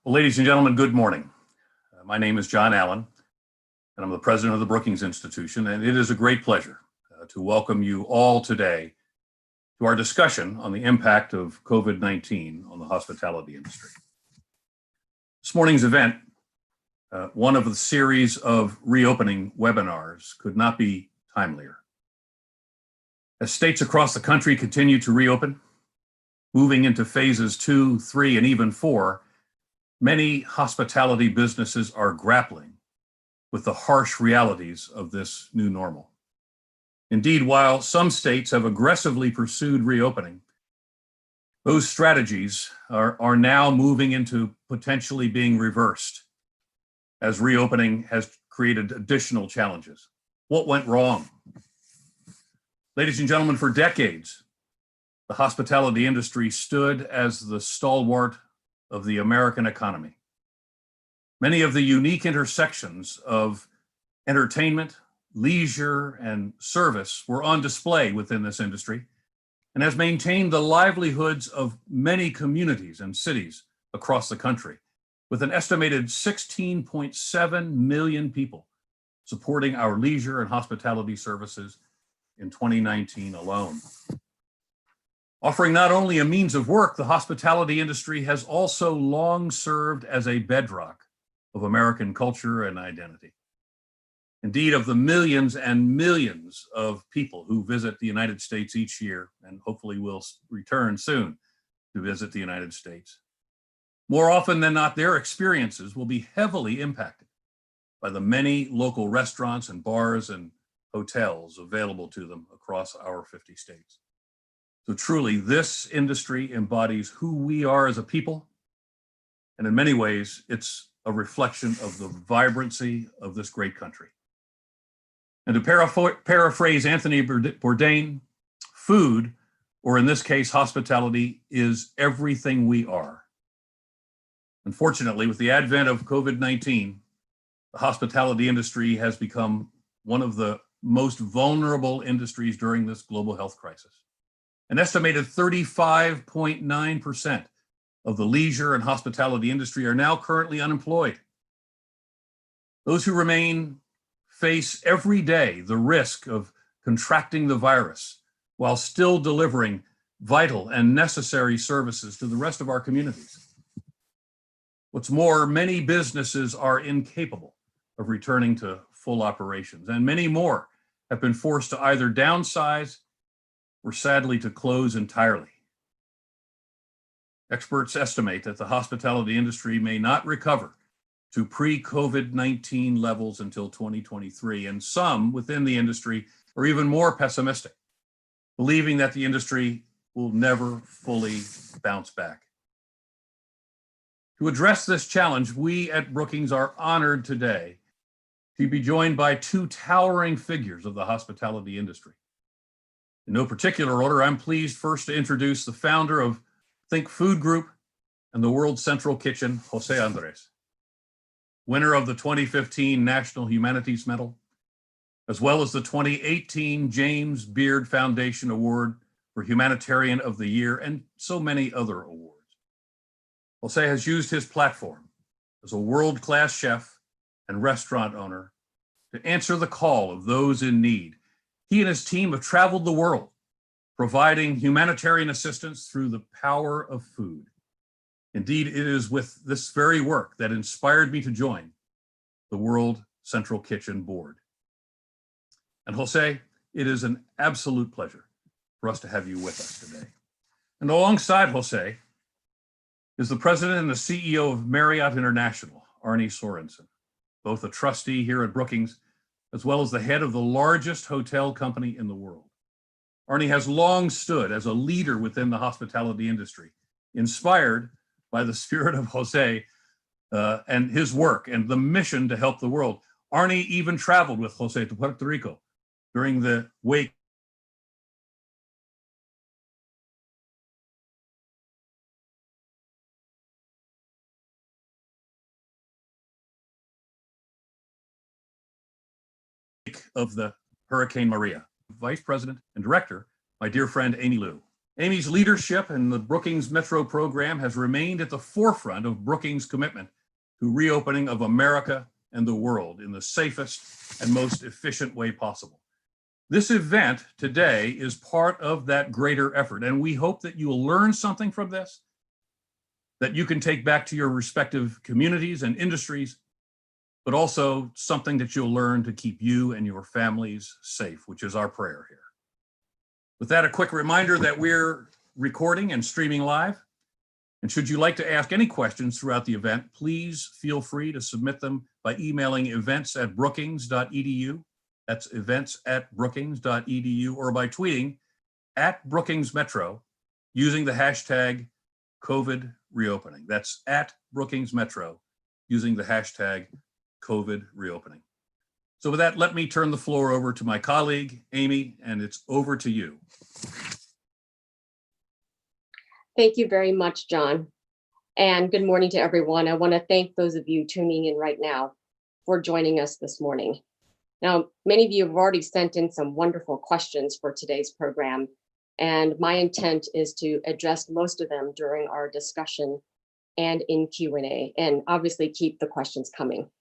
Well, ladies and gentlemen, good morning. My name is John Allen, and I'm the president of the Brookings Institution, and it is a great pleasure to welcome you all today to our discussion on the impact of COVID-19 on the hospitality industry. This morning's event, one of the series of reopening webinars, could not be timelier. As states across the country continue to reopen, moving into phases 2, 3, and even 4, many hospitality businesses are grappling with the harsh realities of this new normal. Indeed, while some states have aggressively pursued reopening, those strategies are now moving into potentially being reversed as reopening has created additional challenges. What went wrong? Ladies and gentlemen, for decades, the hospitality industry stood as the stalwart of the American economy. Many of the unique intersections of entertainment, leisure, and service were on display within this industry and has maintained the livelihoods of many communities and cities across the country, with an estimated 16.7 million people supporting our leisure and hospitality services in 2019 alone. Offering not only a means of work, the hospitality industry has also long served as a bedrock of American culture and identity. Indeed, of the millions and millions of people who visit the United States each year, and hopefully will return soon to visit the United States, more often than not, their experiences will be heavily impacted by the many local restaurants and bars and hotels available to them across our 50 states. So truly, this industry embodies who we are as a people, and in many ways, it's a reflection of the vibrancy of this great country. And to paraphrase Anthony Bourdain, food, or in this case, hospitality, is everything we are. Unfortunately, with the advent of COVID-19, the hospitality industry has become one of the most vulnerable industries during this global health crisis. An estimated 35.9% of the leisure and hospitality industry are now currently unemployed. Those who remain face every day the risk of contracting the virus while still delivering vital and necessary services to the rest of our communities. What's more, many businesses are incapable of returning to full operations, and many more have been forced to either downsize or sadly to close entirely. Experts estimate that the hospitality industry may not recover to pre-COVID-19 levels until 2023, and some within the industry are even more pessimistic, believing that the industry will never fully bounce back. To address this challenge, we at Brookings are honored today to be joined by two towering figures of the hospitality industry. In no particular order, I'm pleased first to introduce the founder of Think Food Group and the World Central Kitchen, José Andrés, winner of the 2015 National Humanities Medal, as well as the 2018 James Beard Foundation Award for Humanitarian of the Year, and so many other awards. José has used his platform as a world-class chef and restaurant owner to answer the call of those in need. He and his team have traveled the world, providing humanitarian assistance through the power of food. Indeed, it is with this very work that inspired me to join the World Central Kitchen Board. And José, it is an absolute pleasure for us to have you with us today. And alongside José is the president and the CEO of Marriott International, Arne Sorenson, both a trustee here at Brookings, as well as the head of the largest hotel company in the world. Arnie has long stood as a leader within the hospitality industry, inspired by the spirit of José and his work and the mission to help the world. Arnie even traveled with José to Puerto Rico during the wake of the Hurricane Maria. Vice President and Director, my dear friend Amy Liu. Amy's leadership in the Brookings Metro program has remained at the forefront of Brookings' commitment to reopening of America and the world in the safest and most efficient way possible. This event today is part of that greater effort, and we hope that you will learn something from this that you can take back to your respective communities and industries, but also something that you'll learn to keep you and your families safe, which is our prayer here. With that, a quick reminder that we're recording and streaming live. And should you like to ask any questions throughout the event, please feel free to submit them by emailing events@brookings.edu. That's events@brookings.edu, or by tweeting @BrookingsMetro using the hashtag COVID reopening. That's @BrookingsMetro using the hashtag COVID reopening. So with that, let me turn the floor over to my colleague, Amy, and it's over to you. Thank you very much, John. And good morning to everyone. I want to thank those of you tuning in right now for joining us this morning. Now, many of you have already sent in some wonderful questions for today's program, and my intent is to address most of them during our discussion and in Q&A, and obviously keep the questions coming.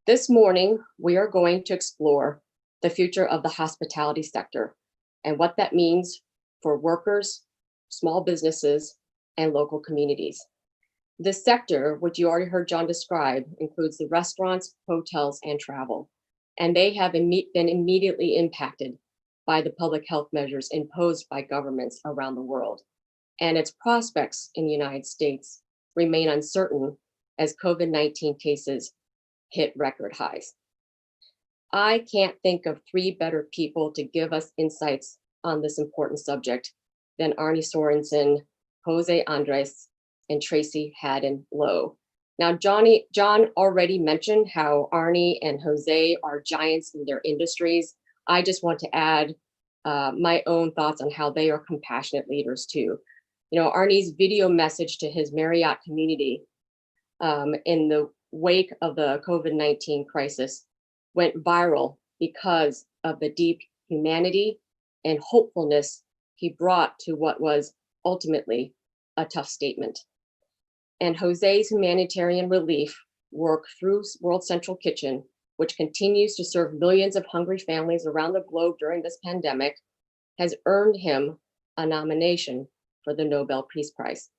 This morning, we are going to explore the future of the hospitality sector and what that means for workers, small businesses, and local communities. This sector, which you already heard John describe, includes the restaurants, hotels, and travel, and they have been immediately impacted by the public health measures imposed by governments around the world. And its prospects in the United States remain uncertain as COVID-19 cases hit record highs. I can't think of three better people to give us insights on this important subject than Arnie Sorenson, José Andres, and Tracy Haddon-Lowe. Now, John already mentioned how Arnie and José are giants in their industries. I just want to add my own thoughts on how they are compassionate leaders too. You know, Arnie's video message to his Marriott community in the wake of the COVID-19 crisis went viral because of the deep humanity and hopefulness he brought to what was ultimately a tough statement. And José's humanitarian relief work through World Central Kitchen, which continues to serve millions of hungry families around the globe during this pandemic, has earned him a nomination for the Nobel Peace Prize.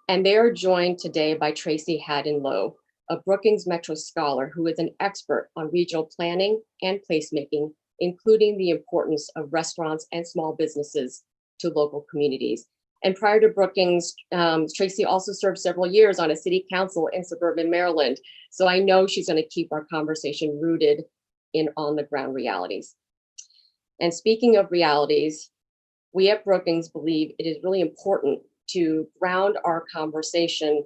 And they are joined today by Tracy Haddon-Lowe, a Brookings Metro scholar who is an expert on regional planning and placemaking, including the importance of restaurants and small businesses to local communities. And prior to Brookings, Tracy also served several years on a city council in suburban Maryland. So I know she's going to keep our conversation rooted in on-the-ground realities. And speaking of realities, we at Brookings believe it is really important to ground our conversation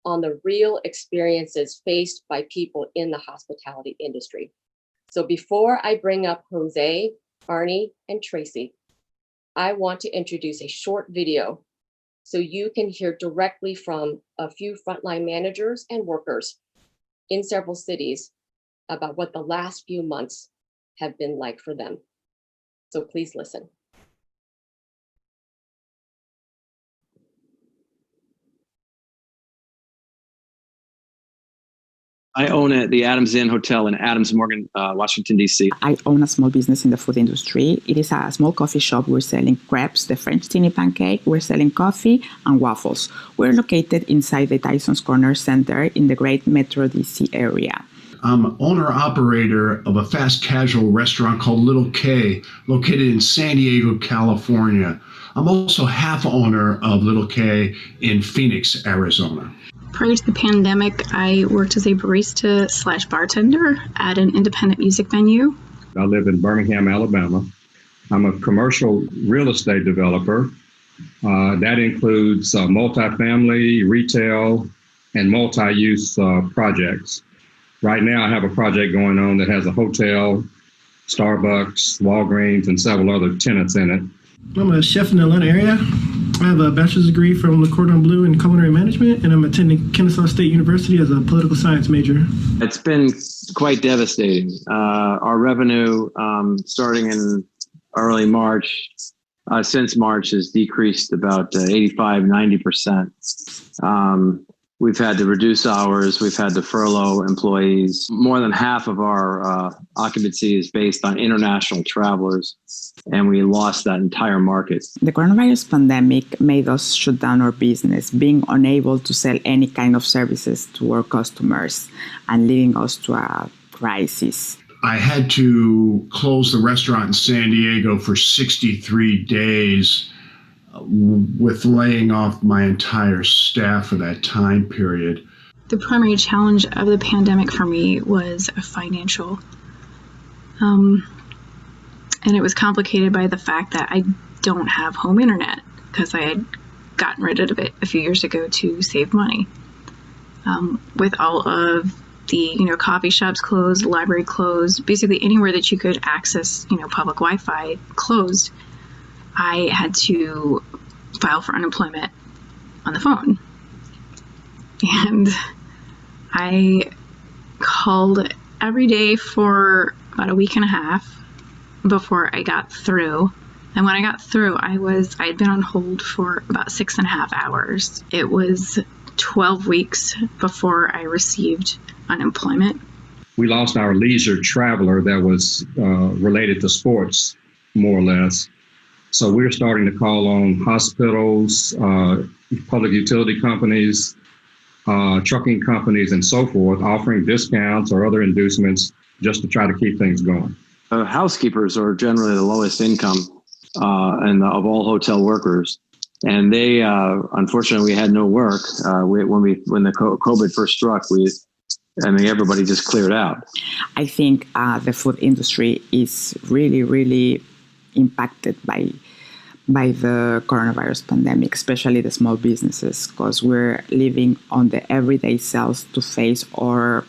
on the real experiences faced by people in the hospitality industry. So before I bring up José, Arnie, and Tracy, I want to introduce a short video so you can hear directly from a few frontline managers and workers in several cities about what the last few months have been like for them. So please listen. I own the Adams Inn Hotel in Adams Morgan, Washington, D.C. I own a small business in the food industry. It is a small coffee shop. We're selling crepes, the French teeny pancake. We're selling coffee and waffles. We're located inside the Tyson's Corner Center in the Great Metro D.C. area. I'm owner-operator of a fast casual restaurant called Little K, located in San Diego, California. I'm also half owner of Little K in Phoenix, Arizona. Prior to the pandemic, I worked as a barista / bartender at an independent music venue. I live in Birmingham, Alabama. I'm a commercial real estate developer. That includes multifamily, retail, and multi-use projects. Right now, I have a project going on that has a hotel, Starbucks, Walgreens, and several other tenants in it. I'm a chef in the Atlanta area. I have a bachelor's degree from Le Cordon Bleu in culinary management, and I'm attending Kennesaw State University as a political science major. It's been quite devastating. Our revenue starting in early March since March has decreased about 85, 90%. We've had to reduce hours. We've had to furlough employees. More than half of our occupancy is based on international travelers, and we lost that entire market. The coronavirus pandemic made us shut down our business, being unable to sell any kind of services to our customers and leading us to a crisis. I had to close the restaurant in San Diego for 63 days with laying off my entire staff for that time period. The primary challenge of the pandemic for me was financial. And it was complicated by the fact that I don't have home internet because I had gotten rid of it a few years ago to save money. With all of the, coffee shops closed, library closed, basically anywhere that you could access, public Wi-Fi closed, I had to file for unemployment on the phone. And I called every day for about a week and a half before I got through. And when I got through, I had been on hold for about 6.5 hours. It was 12 weeks before I received unemployment. We lost our leisure traveler that was related to sports, more or less. So we're starting to call on hospitals, public utility companies, trucking companies, and so forth, offering discounts or other inducements just to try to keep things going. Housekeepers are generally the lowest income of all hotel workers. And they, unfortunately, we had no work. When the COVID first struck, everybody just cleared out. I think the food industry is really, really impacted by the coronavirus pandemic, especially the small businesses, because we're living on the everyday sales to face our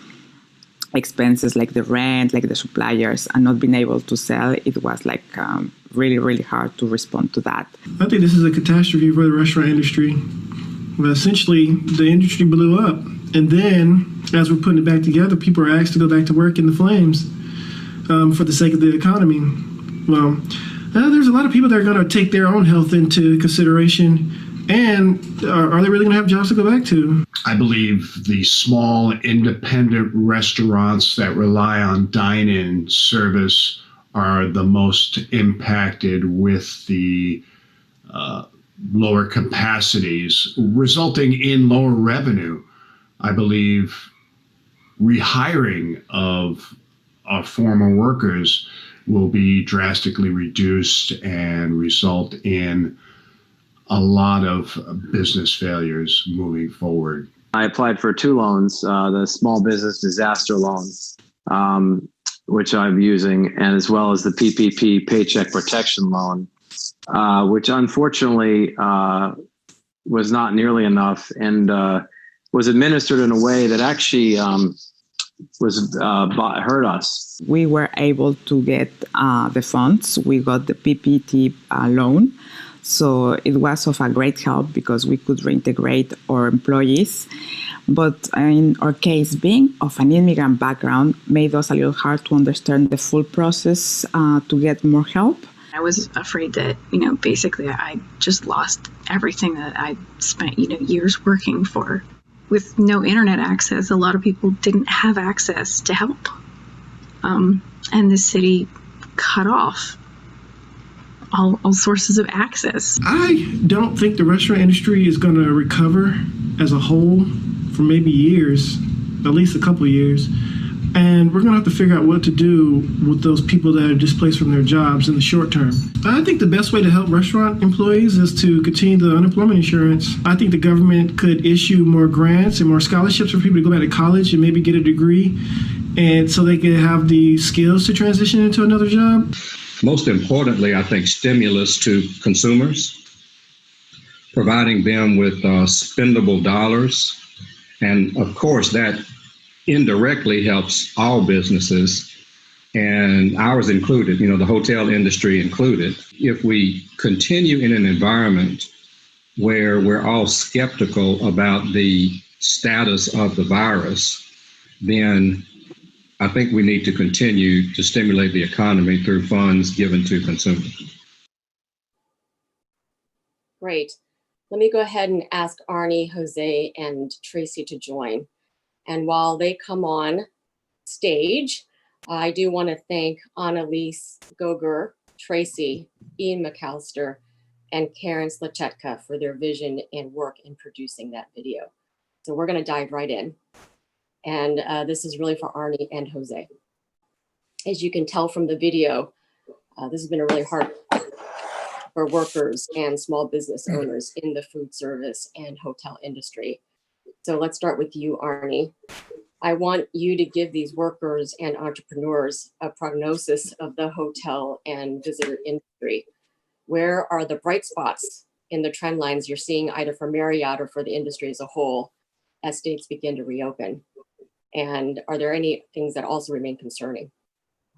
expenses like the rent, like the suppliers, and not being able to sell. It was really, really hard to respond to that. I think this is a catastrophe for the restaurant industry. But essentially, the industry blew up. And then, as we're putting it back together, people are asked to go back to work in the flames for the sake of the economy. Well, there's a lot of people that are going to take their own health into consideration. And are they really going to have jobs to go back to? I believe the small independent restaurants that rely on dine-in service are the most impacted with the lower capacities, resulting in lower revenue. I believe rehiring of our former workers will be drastically reduced and result in a lot of business failures moving forward. I applied for 2 loans, the small business disaster loan, which I'm using, and as well as the PPP paycheck protection loan, which unfortunately was not nearly enough and was administered in a way that actually hurt us. We were able to get the funds. We got the PPP loan. So it was of a great help because we could reintegrate our employees. But in our case, being of an immigrant background made us a little hard to understand the full process to get more help. I was afraid that, basically I just lost everything that I spent, years working for. With no internet access, a lot of people didn't have access to help. And the city cut off all sources of access. I don't think the restaurant industry is going to recover as a whole for maybe years, at least a couple of years. And we're going to have to figure out what to do with those people that are displaced from their jobs in the short term. I think the best way to help restaurant employees is to continue the unemployment insurance. I think the government could issue more grants and more scholarships for people to go back to college and maybe get a degree, and so they can have the skills to transition into another job. Most importantly, I think stimulus to consumers, providing them with spendable dollars. And of course, that indirectly helps all businesses, and ours included, the hotel industry included. If we continue in an environment where we're all skeptical about the status of the virus, then I think we need to continue to stimulate the economy through funds given to consumers. Great. Let me go ahead and ask Arnie, Jose, and Tracy to join. And while they come on stage, I do want to thank Annalise Goger, Tracy, Ian McAllister, and Karen Slachetka for their vision and work in producing that video. So we're going to dive right in. And this is really for Arnie and Jose. As you can tell from the video, this has been a really hard for workers and small business owners in the food service and hotel industry. So let's start with you, Arnie. I want you to give these workers and entrepreneurs a prognosis of the hotel and visitor industry. Where are the bright spots in the trend lines you're seeing either for Marriott or for the industry as a whole as states begin to reopen? And are there any things that also remain concerning?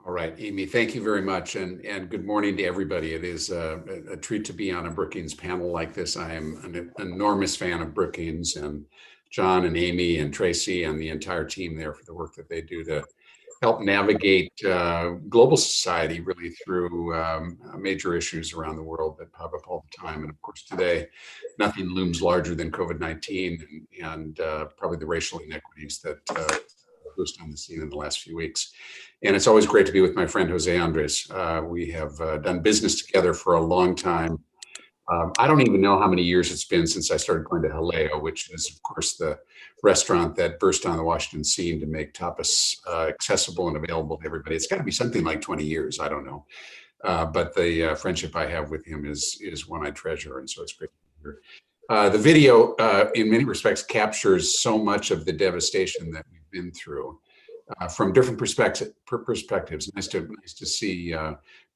All right, Amy, thank you very much. And good morning to everybody. It is a treat to be on a Brookings panel like this. I am an enormous fan of Brookings and John and Amy and Tracy and the entire team there for the work that they do to help navigate global society really through major issues around the world that pop up all the time. And of course, today, nothing looms larger than COVID-19 and probably the racial inequities that burst on the scene in the last few weeks. And it's always great to be with my friend, Jose Andres. We have done business together for a long time. I don't even know how many years it's been since I started going to Jaleo, which is, of course, the restaurant that burst on the Washington scene to make tapas accessible and available to everybody. It's got to be something like 20 years. I don't know. But the friendship I have with him is one I treasure. And so it's great to be here. The video, in many respects, captures so much of the devastation that we've been through. From different perspectives. Nice to see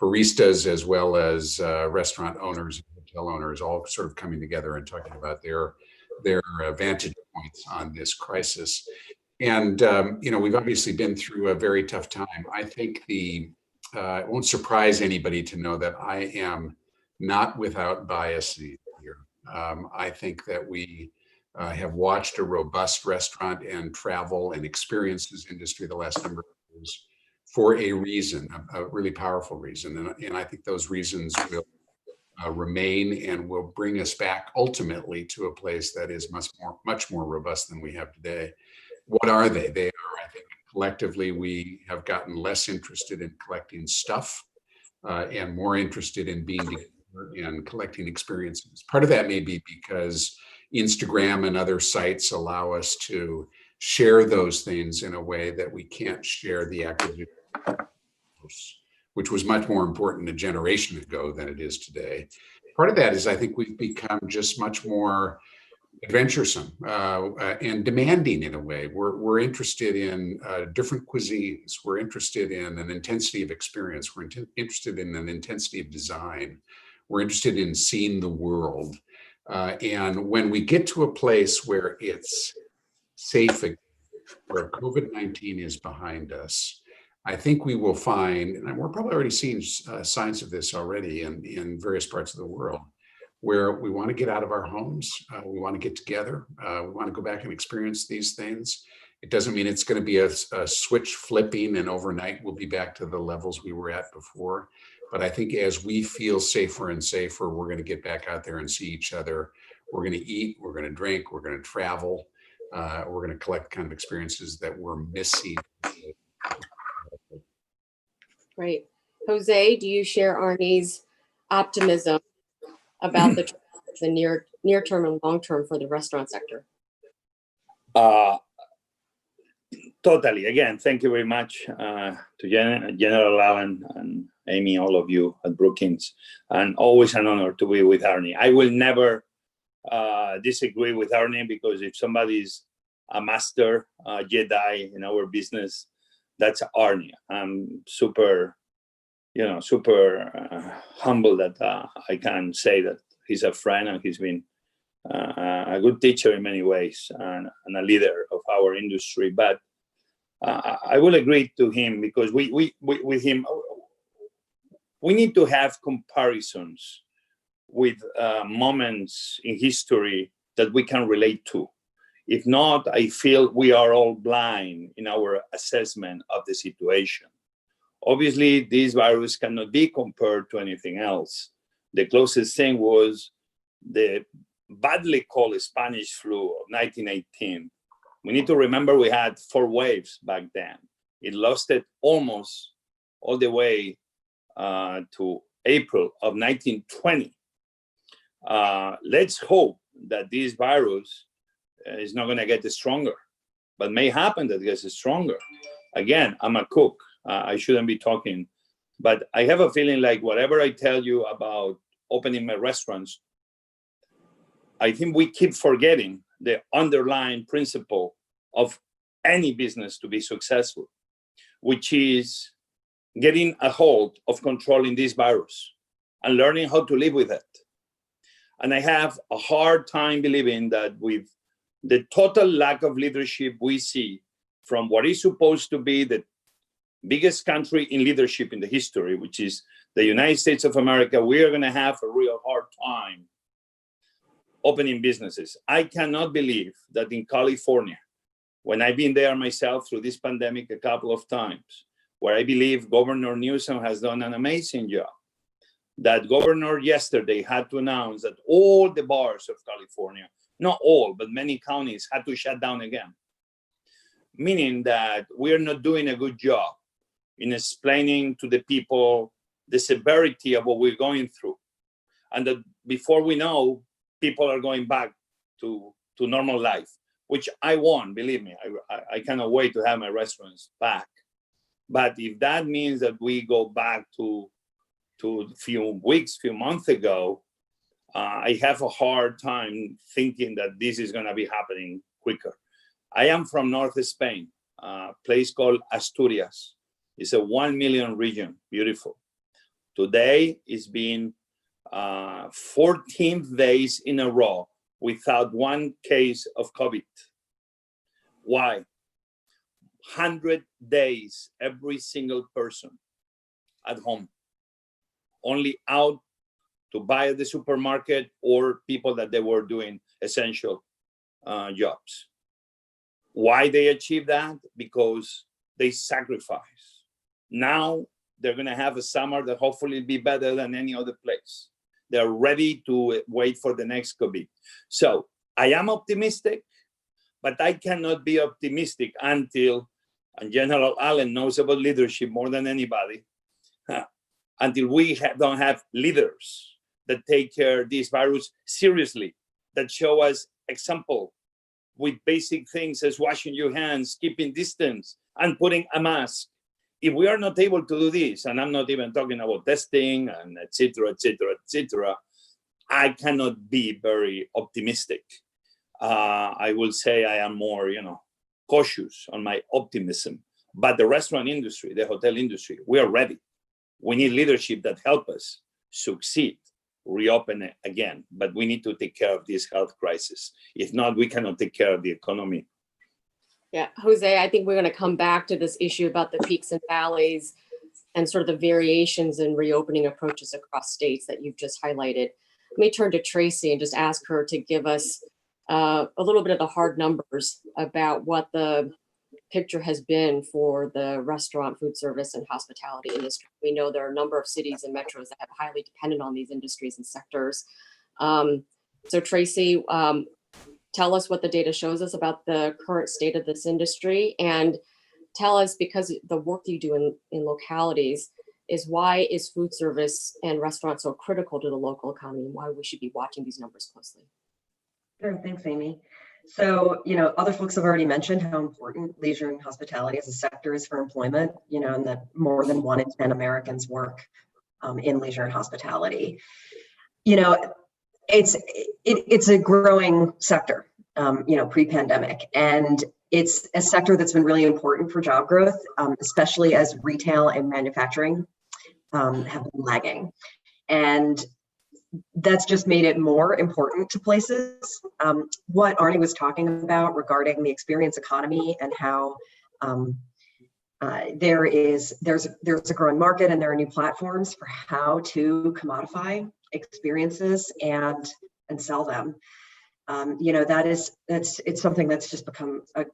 baristas as well as restaurant owners, hotel owners, all sort of coming together and talking about their vantage points on this crisis. And we've obviously been through a very tough time. I think it won't surprise anybody to know that I am not without bias here. I think that we have watched a robust restaurant and travel and experiences industry the last number of years for a reason, a really powerful reason. And I think those reasons will remain and will bring us back ultimately to a place that is much more robust than we have today. What are they? They are, I think, collectively, we have gotten less interested in collecting stuff and more interested in being together and collecting experiences. Part of that may be because Instagram and other sites allow us to share those things in a way that we can't share the activity, which was much more important a generation ago than it is today. Part of that is I think we've become just much more adventuresome and demanding in a way. We're interested in different cuisines. We're interested in an intensity of experience. We're interested in an intensity of design. We're interested in seeing the world. And when we get to a place where it's safe, where COVID-19 is behind us, I think we will find, and we're probably already seeing signs of this already in various parts of the world, where we want to get out of our homes, we want to get together, we want to go back and experience these things. It doesn't mean it's going to be a switch flipping and overnight we'll be back to the levels we were at before. But I think as we feel safer and safer, we're going to get back out there and see each other. We're going to eat, we're going to drink, we're going to travel, we're going to collect kind of experiences that we're missing. Great. Jose, do you share Arnie's optimism about the near term and long term for the restaurant sector? Totally. Again, thank you very much to General Allen and Amy, all of you at Brookings, and always an honor to be with Arnie. I will never disagree with Arnie, because if somebody's a master Jedi in our business, that's Arnie. I'm super humble that I can say that he's a friend and he's been a good teacher in many ways and a leader of our industry. But I will agree to him, because we with him, we need to have comparisons with moments in history that we can relate to. If not, I feel we are all blind in our assessment of the situation. Obviously, this virus cannot be compared to anything else. The closest thing was the badly called Spanish flu of 1918. We need to remember we had 4 waves back then. It lasted almost all the way to April of 1920. Let's hope that this virus is not going to get stronger, but may happen that it gets stronger. Again, I'm a cook. I shouldn't be talking, but I have a feeling like whatever I tell you about opening my restaurants, I think we keep forgetting the underlying principle of any business to be successful, which is getting a hold of controlling this virus and learning how to live with it. And I have a hard time believing that with the total lack of leadership we see from what is supposed to be the biggest country in leadership in the history, which is the United States of America, we are going to have a real hard time opening businesses. I cannot believe that in California, when I've been there myself through this pandemic a couple of times, where I believe Governor Newsom has done an amazing job, that governor yesterday had to announce that all the bars of California, not all, but many counties had to shut down again. Meaning that we're not doing a good job in explaining to the people the severity of what we're going through. And that before we know, people are going back to normal life, which I want, believe me, I cannot wait to have my restaurants back. But if that means that we go back to a few months ago, I have a hard time thinking that this is going to be happening quicker. I am from North Spain, a place called Asturias. It's a 1 million region, beautiful. Today it's been 14 days in a row without one case of COVID. Why? 100 days, every single person at home, only out to buy at the supermarket or people that they were doing essential jobs. Why they achieve that? Because they sacrifice. Now they're going to have a summer that hopefully will be better than any other place. They're ready to wait for the next COVID. So I am optimistic, but I cannot be optimistic until, and General Allen knows about leadership more than anybody, until we don't have leaders that take care of this virus seriously, that show us example with basic things as washing your hands, keeping distance, and putting a mask. If we are not able to do this, and I'm not even talking about testing and et cetera, I cannot be very optimistic. I will say I am more, cautious on my optimism. But the restaurant industry, the hotel industry, we are ready. We need leadership that help us succeed, reopen it again. But we need to take care of this health crisis. If not, we cannot take care of the economy. Yeah, Jose, I think we're going to come back to this issue about the peaks and valleys and sort of the variations in reopening approaches across states that you've just highlighted. Let me turn to Tracy and just ask her to give us a little bit of the hard numbers about what the picture has been for the restaurant, food service, and hospitality industry. We know there are a number of cities and metros that have highly dependent on these industries and sectors. So Tracy, tell us what the data shows us about the current state of this industry, and tell us, because the work you do in localities, is why is food service and restaurants so critical to the local economy, and why we should be watching these numbers closely. Sure, thanks, Amy. So, other folks have already mentioned how important leisure and hospitality as a sector is for employment, and that more than 1 in 10 Americans work in leisure and hospitality. It's a growing sector, pre-pandemic, and it's a sector that's been really important for job growth, especially as retail and manufacturing have been lagging. And that's just made it more important to places. What Arnie was talking about regarding the experience economy and how there's a growing market and there are new platforms for how to commodify experiences and sell them. It's something that's just become a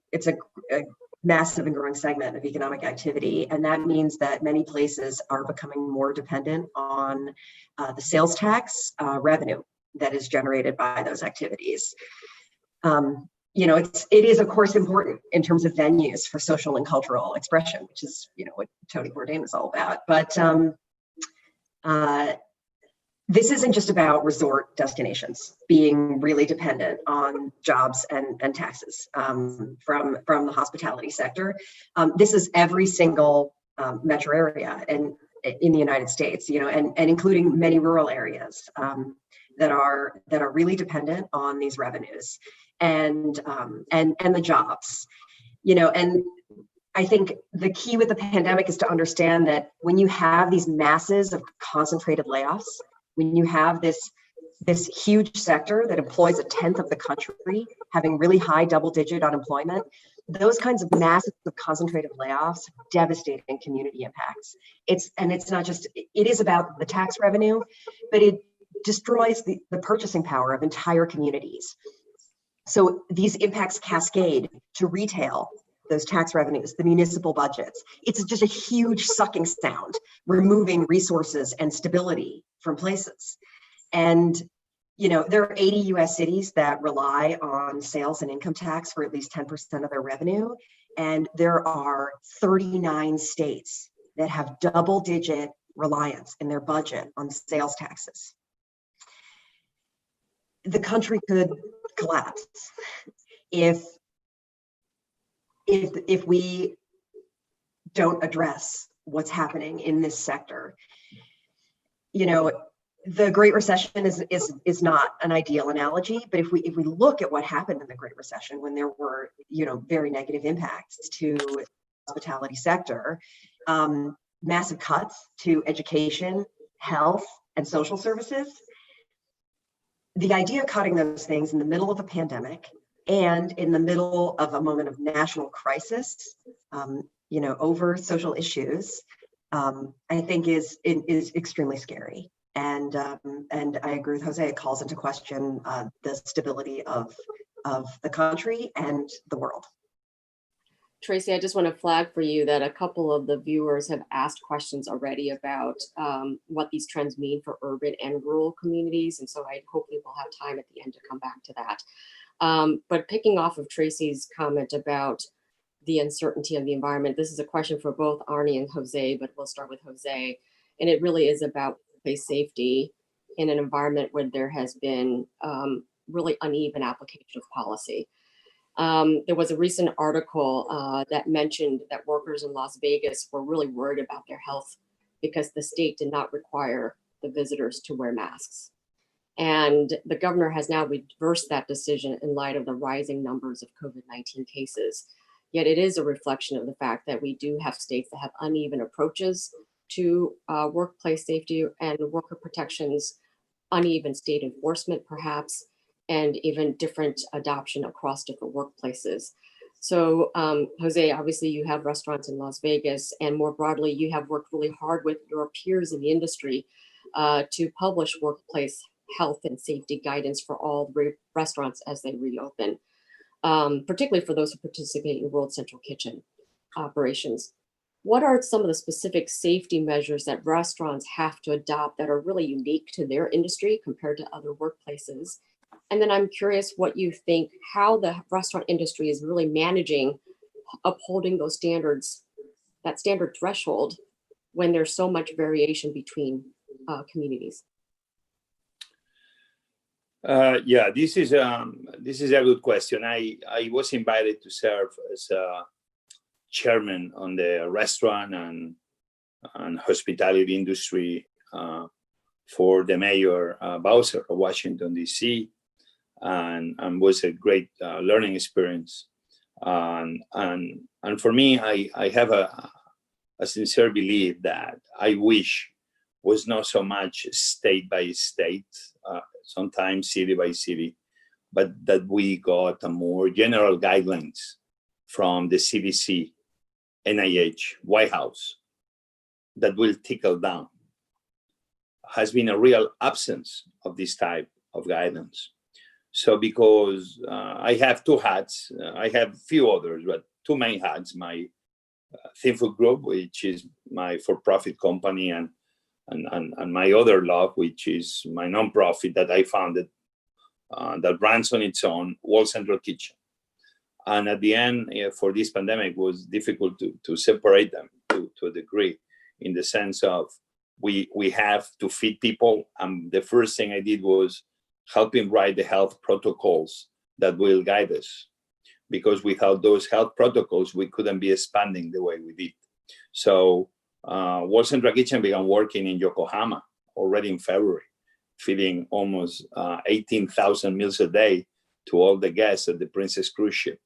massive and growing segment of economic activity. And that means that many places are becoming more dependent on the sales tax revenue that is generated by those activities. It is of course important in terms of venues for social and cultural expression, which is, what Tony Bourdain is all about. But this isn't just about resort destinations being really dependent on jobs and taxes from the hospitality sector. This is every single metro area and in the United States, and including many rural areas that are really dependent on these revenues and the jobs, and I think the key with the pandemic is to understand that when you have these masses of concentrated layoffs, when you have this huge sector that employs a tenth of the country having really high double-digit unemployment, those kinds of massive concentrated layoffs, devastating community impacts. It's not just, it is about the tax revenue, but it destroys the purchasing power of entire communities. So these impacts cascade to retail, those tax revenues, the municipal budgets. It's just a huge sucking sound, removing resources and stability from places. And, there are 80 US cities that rely on sales and income tax for at least 10% of their revenue. And there are 39 states that have double-digit reliance in their budget on sales taxes. The country could collapse if we don't address what's happening in this sector. The Great Recession is not an ideal analogy, but if we look at what happened in the Great Recession, when there were very negative impacts to the hospitality sector, massive cuts to education, health, and social services, the idea of cutting those things in the middle of a pandemic and in the middle of a moment of national crisis, over social issues, I think is extremely scary. And I agree with Jose. It calls into question the stability of the country and the world. Tracy, I just want to flag for you that a couple of the viewers have asked questions already about what these trends mean for urban and rural communities. And so I hopefully we'll have time at the end to come back to that. But picking off of Tracy's comment about the uncertainty of the environment, this is a question for both Arnie and Jose, but we'll start with Jose. And it really is about workplace safety in an environment where there has been really uneven application of policy. There was a recent article that mentioned that workers in Las Vegas were really worried about their health because the state did not require the visitors to wear masks. And the governor has now reversed that decision in light of the rising numbers of COVID-19 cases. Yet it is a reflection of the fact that we do have states that have uneven approaches to workplace safety and worker protections, uneven state enforcement perhaps, and even different adoption across different workplaces. So Jose, obviously you have restaurants in Las Vegas, and more broadly, you have worked really hard with your peers in the industry to publish workplace health and safety guidance for all restaurants as they reopen, particularly for those who participate in World Central Kitchen operations. What are some of the specific safety measures that restaurants have to adopt that are really unique to their industry compared to other workplaces? And then I'm curious what you think, how the restaurant industry is really managing upholding those standards, that standard threshold, when there's so much variation between communities. Yeah, this is a good question. I was invited to serve as a chairman on the restaurant and hospitality industry for the mayor Bowser of Washington, D.C. And was a great learning experience. And for me, I have a sincere belief that I wish was not so much state by state, sometimes city by city, but that we got a more general guidelines from the CDC, NIH, White House, that will trickle down. Has been a real absence of this type of guidance. So because I have two hats, I have few others, but two main hats, my Think Food Group, which is my for-profit company, and and my other love, which is my nonprofit that I founded that runs on its own, World Central Kitchen. And at the end, for this pandemic, was difficult to separate them to a degree, in the sense of we have to feed people. And the first thing I did was helping write the health protocols that will guide us, because without those health protocols, we couldn't be expanding the way we did. So World Central Kitchen began working in Yokohama already in February, feeding almost 18,000 meals a day to all the guests at the Princess cruise ship.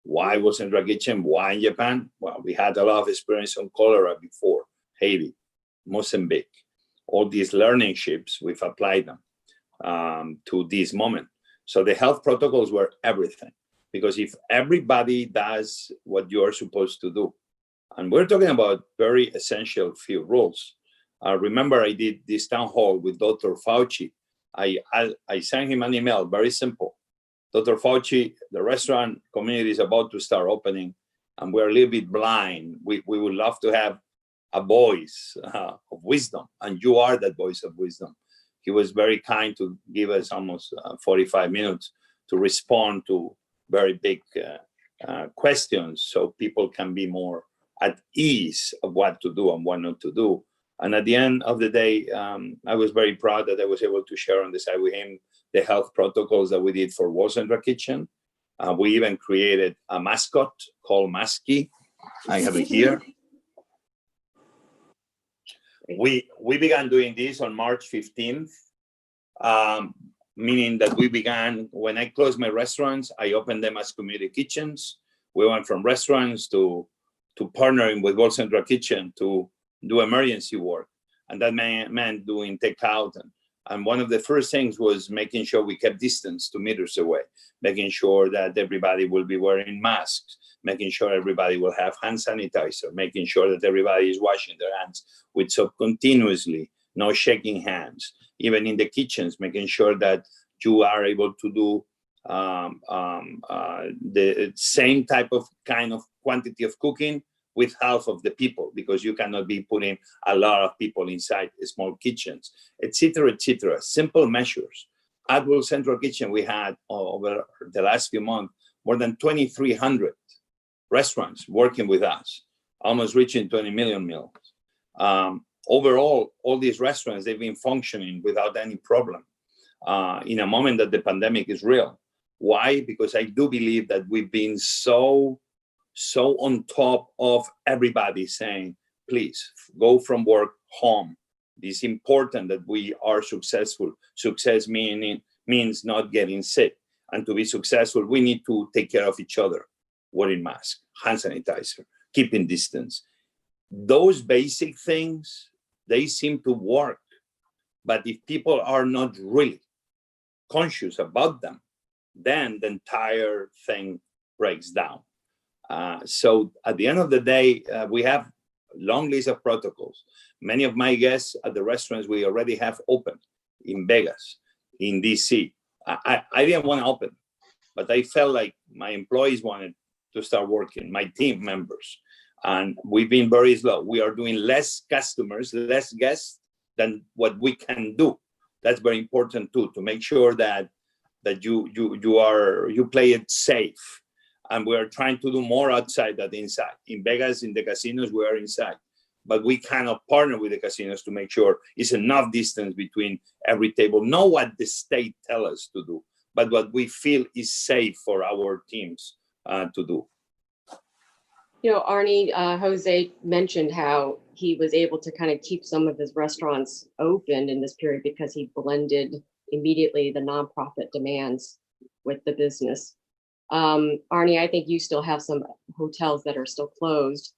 Why World Central Kitchen? Why in Japan? Well, we had a lot of experience on cholera before, Haiti, Mozambique. All these learning ships, we've applied them to this moment. So the health protocols were everything, because if everybody does what you are supposed to do, and we're talking about very essential few rules. Remember, I did this town hall with Dr. Fauci. I sent him an email, very simple. Dr. Fauci, the restaurant community is about to start opening, and we're a little bit blind. We would love to have a voice of wisdom, and you are that voice of wisdom. He was very kind to give us almost 45 minutes to respond to very big questions, so people can be more at ease of what to do and what not to do. And at the end of the day, I was very proud that I was able to share on the side with him the health protocols that we did for World Central Kitchen. We even created a mascot called Masky. I have it here. We began doing this on March 15th, meaning that we began, when I closed my restaurants, I opened them as community kitchens. We went from restaurants to partnering with World Central Kitchen to do emergency work. And that meant doing takeout. And one of the first things was making sure we kept distance 2 meters away, making sure that everybody will be wearing masks, making sure everybody will have hand sanitizer, making sure that everybody is washing their hands with soap continuously, no shaking hands. Even in the kitchens, making sure that you are able to do the same type of kind of quantity of cooking with half of the people, because you cannot be putting a lot of people inside small kitchens, etc., etc. Simple measures. At World Central Kitchen, we had over the last few months more than 2,300 restaurants working with us, almost reaching 20 million meals. Overall, all these restaurants, they've been functioning without any problem in a moment that the pandemic is real. Why? Because I do believe that we've been so on top of everybody saying, please go from work home. It's important that we are successful. Success means not getting sick. And to be successful, we need to take care of each other, wearing masks, hand sanitizer, keeping distance. Those basic things, they seem to work. But if people are not really conscious about them, then the entire thing breaks down. So at the end of the day, we have a long list of protocols. Many of my guests at the restaurants we already have opened in Vegas, in DC. I didn't want to open, but I felt like my employees wanted to start working, my team members. And we've been very slow. We are doing less customers, less guests than what we can do. That's very important too, to make sure that you play it safe. And we are trying to do more outside than inside. In Vegas, in the casinos, we are inside. But we cannot partner with the casinos to make sure it's enough distance between every table. Not what the state tells us to do, but what we feel is safe for our teams to do. You know, Arnie, Jose mentioned how he was able to kind of keep some of his restaurants open in this period because he blended immediately the nonprofit demands with the business. Arnie, I think you still have some hotels that are still closed.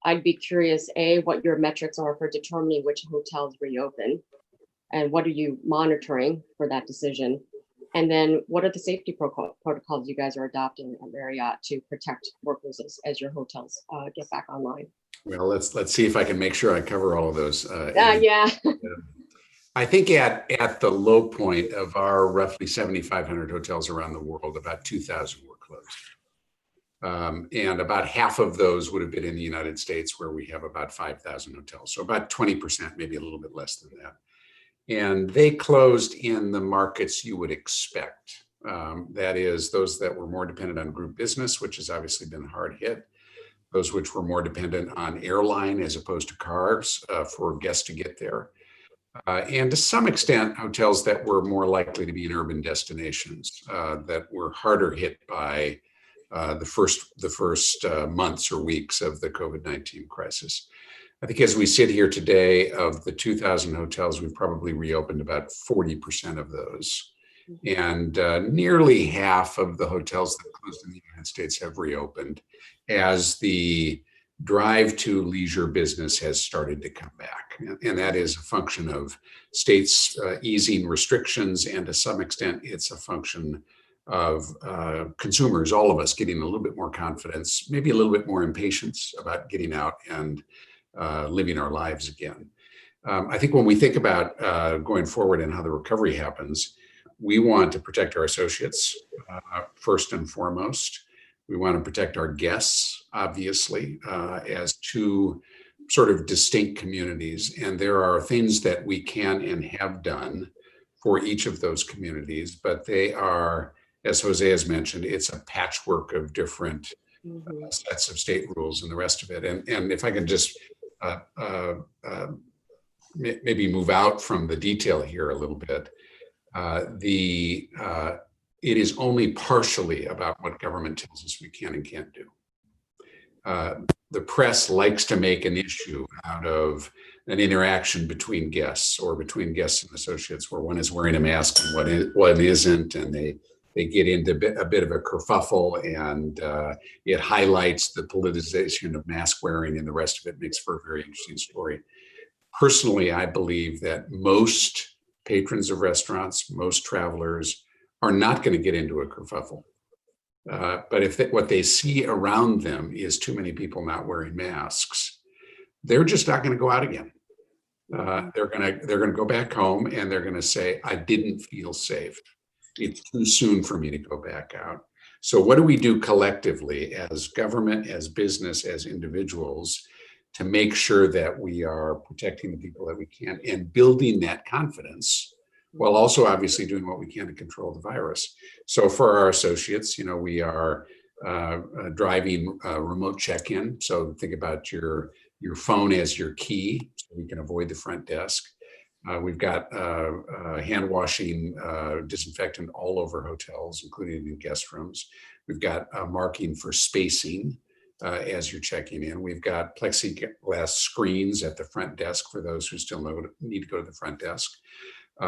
I'd be curious, A, what your metrics are for determining which hotels reopen, and what are you monitoring for that decision? And then what are the safety protocols you guys are adopting at Marriott to protect workers as your hotels get back online? Well, let's see if I can make sure I cover all of those. Yeah. I think at the low point of our roughly 7,500 hotels around the world, about 2,000 were closed. And about half of those would have been in the United States, where we have about 5,000 hotels. So about 20%, maybe a little bit less than that. And they closed in the markets you would expect. That is, those that were more dependent on group business, which has obviously been hard hit. Those which were more dependent on airline as opposed to cars for guests to get there. And to some extent, hotels that were more likely to be in urban destinations that were harder hit by the first months or weeks of the COVID-19 crisis. I think as we sit here today, of the 2,000 hotels, we've probably reopened about 40% of those. And nearly half of the hotels that closed in the United States have reopened as the drive to leisure business has started to come back. And that is a function of states easing restrictions, and to some extent, it's a function of consumers, all of us, getting a little bit more confidence, maybe a little bit more impatience about getting out and living our lives again. I think when we think about going forward and how the recovery happens, we want to protect our associates first and foremost. We want to protect our guests, obviously, as two sort of distinct communities. And there are things that we can and have done for each of those communities, but they are, as Jose has mentioned, it's a patchwork of different sets of state rules and the rest of it. And if I can just maybe move out from the detail here a little bit, it is only partially about what government tells us we can and can't do. The press likes to make an issue out of an interaction between guests or between guests and associates, where one is wearing a mask and one isn't, and they get into a bit of a kerfuffle, and it highlights the politicization of mask wearing, and the rest of it makes for a very interesting story. Personally, I believe that most patrons of restaurants, most travelers, are not going to get into a kerfuffle. But if what they see around them is too many people not wearing masks, they're just not going to go out again. They're going to go back home, and they're going to say, I didn't feel safe. It's too soon for me to go back out. So what do we do collectively as government, as business, as individuals, to make sure that we are protecting the people that we can and building that confidence, while also obviously doing what we can to control the virus? So for our associates, we are driving remote check-in. So think about your phone as your key, so we can avoid the front desk. We've got hand washing disinfectant all over hotels, including in guest rooms. We've got marking for spacing as you're checking in. We've got plexiglass screens at the front desk for those who still need to go to the front desk.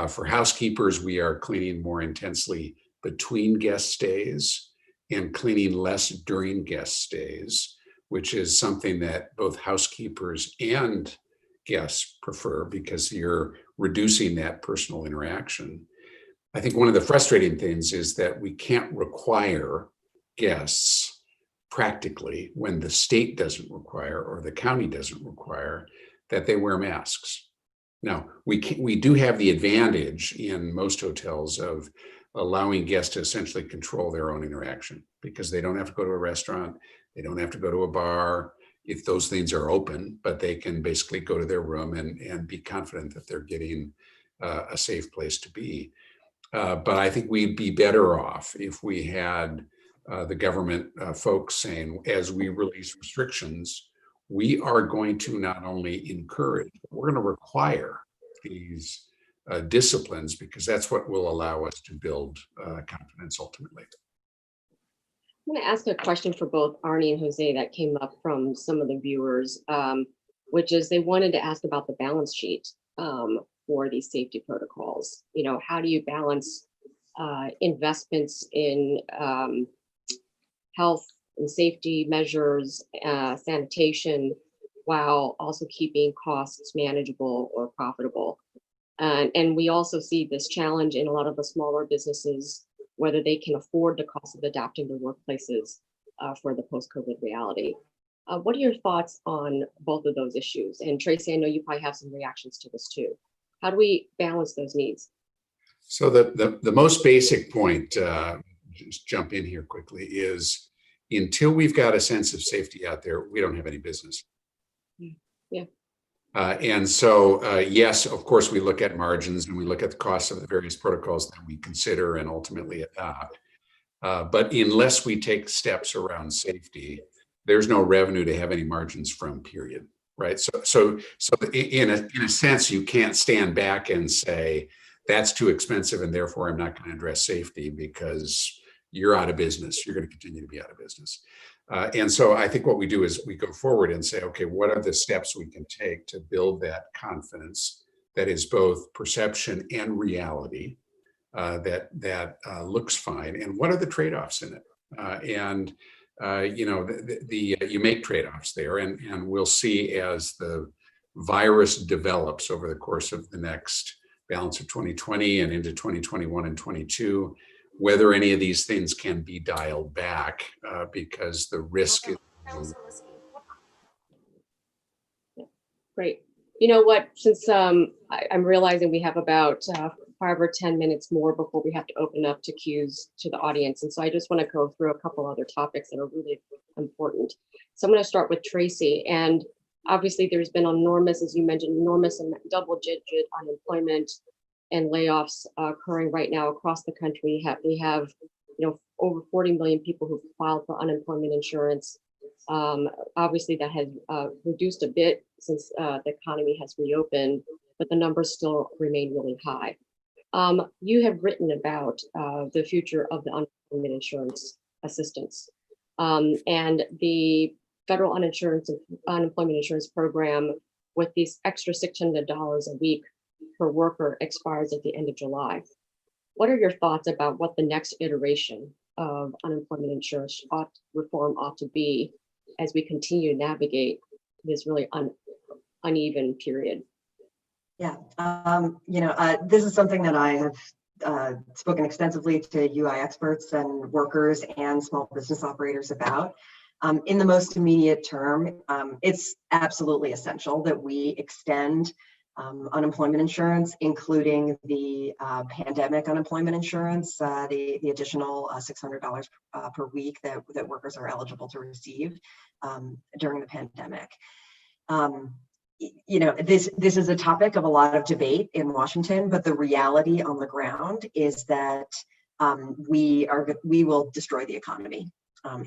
For housekeepers, we are cleaning more intensely between guest stays and cleaning less during guest stays, which is something that both housekeepers and guests prefer, because you're reducing that personal interaction. I think one of the frustrating things is that we can't require guests practically, when the state doesn't require or the county doesn't require, that they wear masks. Now, we do have the advantage in most hotels of allowing guests to essentially control their own interaction, because they don't have to go to a restaurant, they don't have to go to a bar if those things are open, but they can basically go to their room and be confident that they're getting a safe place to be. But I think we'd be better off if we had the government folks saying, as we release restrictions, we are going to not only encourage, but we're going to require these disciplines, because that's what will allow us to build confidence ultimately. I'm going to ask a question for both Arnie and Jose that came up from some of the viewers, which is they wanted to ask about the balance sheet for these safety protocols. How do you balance investments in health and safety measures, sanitation, while also keeping costs manageable or profitable? And we also see this challenge in a lot of the smaller businesses, whether they can afford the cost of adapting their workplaces for the post-COVID reality. What are your thoughts on both of those issues? And Tracy, I know you probably have some reactions to this too. How do we balance those needs? So the most basic point, just jump in here quickly, is until we've got a sense of safety out there, we don't have any business. Yeah. And so, yes, of course, we look at margins and we look at the costs of the various protocols that we consider and ultimately adopt. But unless we take steps around safety, there's no revenue to have any margins from, period. Right. So in a sense, you can't stand back and say that's too expensive and therefore I'm not going to address safety, because you're out of business. You're going to continue to be out of business. And so I think what we do is we go forward and say, okay, what are the steps we can take to build that confidence that is both perception and reality, that looks fine, and what are the trade-offs in it? You make trade-offs there, and we'll see as the virus develops over the course of the next balance of 2020 and into 2021 and 22, whether any of these things can be dialed back because the risk is. Great. You know what, since I'm realizing we have about 5 or 10 minutes more before we have to open up to Q's to the audience. And so I just want to go through a couple other topics that are really important. So I'm going to start with Tracy. And obviously there's been enormous, as you mentioned, enormous double-digit unemployment and layoffs occurring right now across the country. We have over 40 million people who've filed for unemployment insurance. Obviously that has reduced a bit since the economy has reopened, but the numbers still remain really high. You have written about the future of the unemployment insurance assistance, and the federal unemployment insurance program with these extra $600 a week per worker expires at the end of July. What are your thoughts about what the next iteration of unemployment insurance reform ought to be as we continue to navigate this really uneven period? Yeah, this is something that I have spoken extensively to UI experts and workers and small business operators about. In the most immediate term, it's absolutely essential that we extend unemployment insurance, including the pandemic unemployment insurance, the additional $600 per week that workers are eligible to receive during the pandemic. This is a topic of a lot of debate in Washington, but the reality on the ground is that we will destroy the economy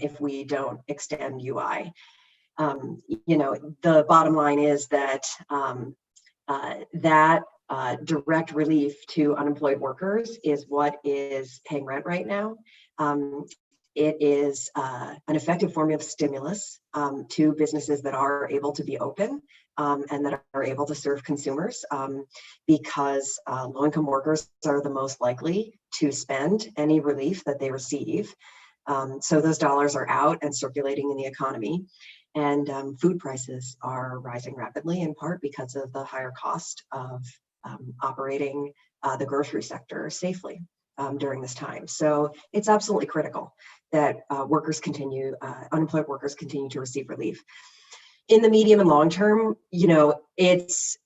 if we don't extend UI. The bottom line is that direct relief to unemployed workers is what is paying rent right now. It is an effective form of stimulus to businesses that are able to be open and that are able to serve consumers, because low-income workers are the most likely to spend any relief that they receive. So those dollars are out and circulating in the economy. And food prices are rising rapidly, in part because of the higher cost of operating the grocery sector safely during this time. So it's absolutely critical that unemployed workers continue to receive relief. In the medium and long term, it's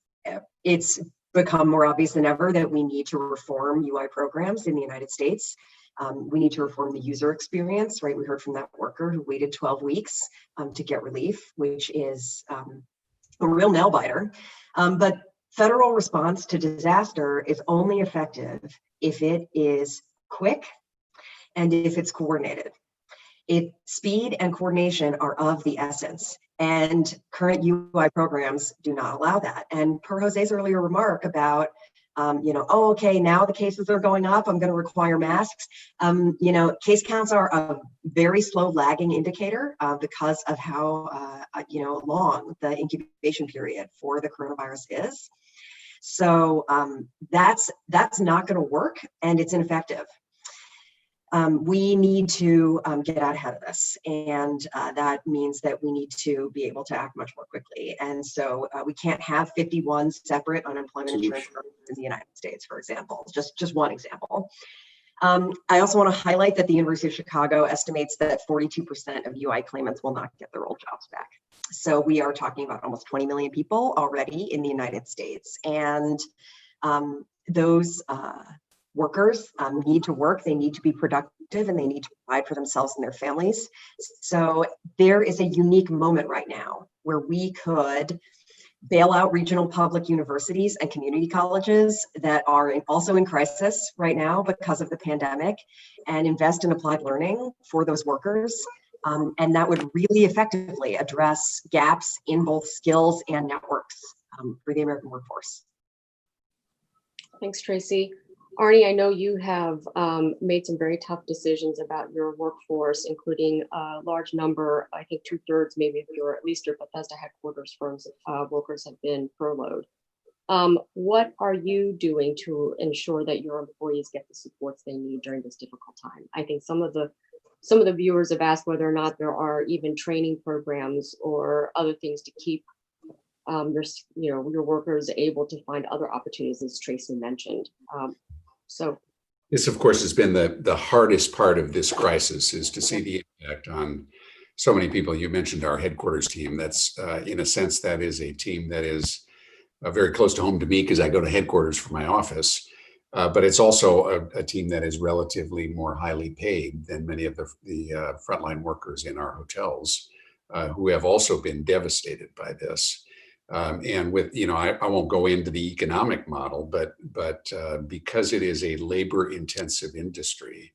become more obvious than ever that we need to reform UI programs in the United States. We need to reform the user experience, right? We heard from that worker who waited 12 weeks to get relief, which is a real nail biter. But federal response to disaster is only effective if it is quick and if it's coordinated. Speed and coordination are of the essence, and current UI programs do not allow that. And per Jose's earlier remark about okay, now the cases are going up, I'm going to require masks. Case counts are a very slow lagging indicator because of how, long the incubation period for the coronavirus is. So that's not going to work, and it's ineffective. We need to get out ahead of this, and that means that we need to be able to act much more quickly. And so we can't have 51 separate unemployment insurance programs in the United States, for example, just one example. I also want to highlight that the University of Chicago estimates that 42% of UI claimants will not get their old jobs back. So we are talking about almost 20 million people already in the United States, and those workers need to work, they need to be productive, and they need to provide for themselves and their families. So there is a unique moment right now where we could bail out regional public universities and community colleges that are also in crisis right now because of the pandemic, and invest in applied learning for those workers. And that would really effectively address gaps in both skills and networks for the American workforce. Thanks, Tracy. Arnie, I know you have made some very tough decisions about your workforce, including a large number, I think 2/3 maybe of your, at least your Bethesda headquarters firms workers have been furloughed. What are you doing to ensure that your employees get the supports they need during this difficult time? I think some of the viewers have asked whether or not there are even training programs or other things to keep your workers able to find other opportunities, as Tracy mentioned. So this, of course, has been the hardest part of this crisis, is to see the impact on so many people. You mentioned our headquarters team. That's in a sense, that is a team that is very close to home to me because I go to headquarters for my office. But it's also a team that is relatively more highly paid than many of the frontline workers in our hotels, who have also been devastated by this. And with, I won't go into the economic model, but because it is a labor intensive industry,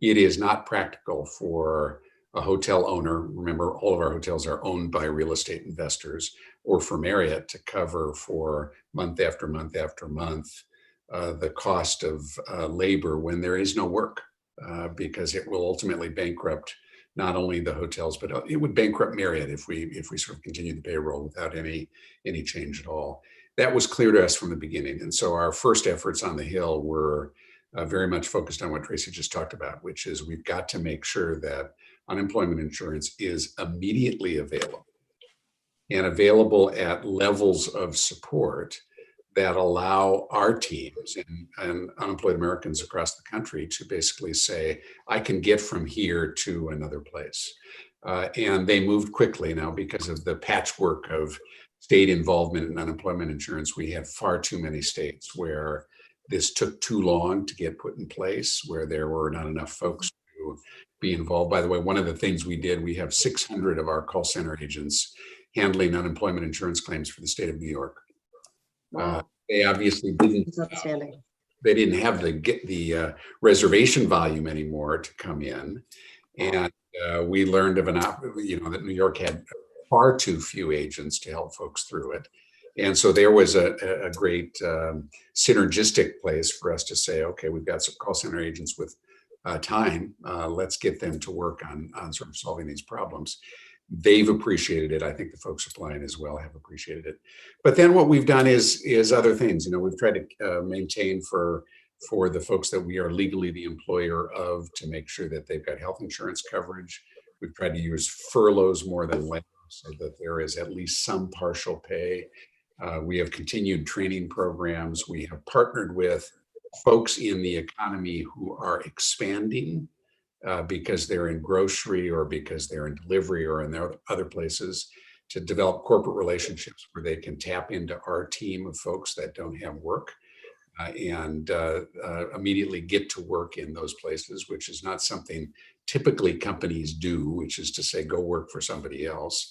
it is not practical for a hotel owner. Remember, all of our hotels are owned by real estate investors, or for Marriott to cover for month after month after month the cost of labor when there is no work, because it will ultimately bankrupt not only the hotels, but it would bankrupt Marriott if we sort of continue the payroll without any change at all. That was clear to us from the beginning. And so our first efforts on the Hill were very much focused on what Tracy just talked about, which is we've got to make sure that unemployment insurance is immediately available, and available at levels of support that allow our teams and unemployed Americans across the country to basically say, I can get from here to another place. And they moved quickly now because of the patchwork of state involvement in unemployment insurance. We had far too many states where this took too long to get put in place, where there were not enough folks to be involved. By the way, one of the things we did, we have 600 of our call center agents handling unemployment insurance claims for the state of New York. wow. They obviously didn't. It's outstanding. They didn't have the reservation volume anymore to come in, and we learned of that New York had far too few agents to help folks through it, and so there was a great synergistic place for us to say, okay, we've got some call center agents with time. Let's get them to work on sort of solving these problems. They've appreciated it. I think the folks applying as well have appreciated it. But then what we've done is other things. We've tried to maintain for the folks that we are legally the employer of, to make sure that they've got health insurance coverage. We've tried to use furloughs more than layoffs so that there is at least some partial pay. We have continued training programs. We have partnered with folks in the economy who are expanding, because they're in grocery or because they're in delivery or in their other places, to develop corporate relationships where they can tap into our team of folks that don't have work and immediately get to work in those places, which is not something typically companies do, which is to say, go work for somebody else.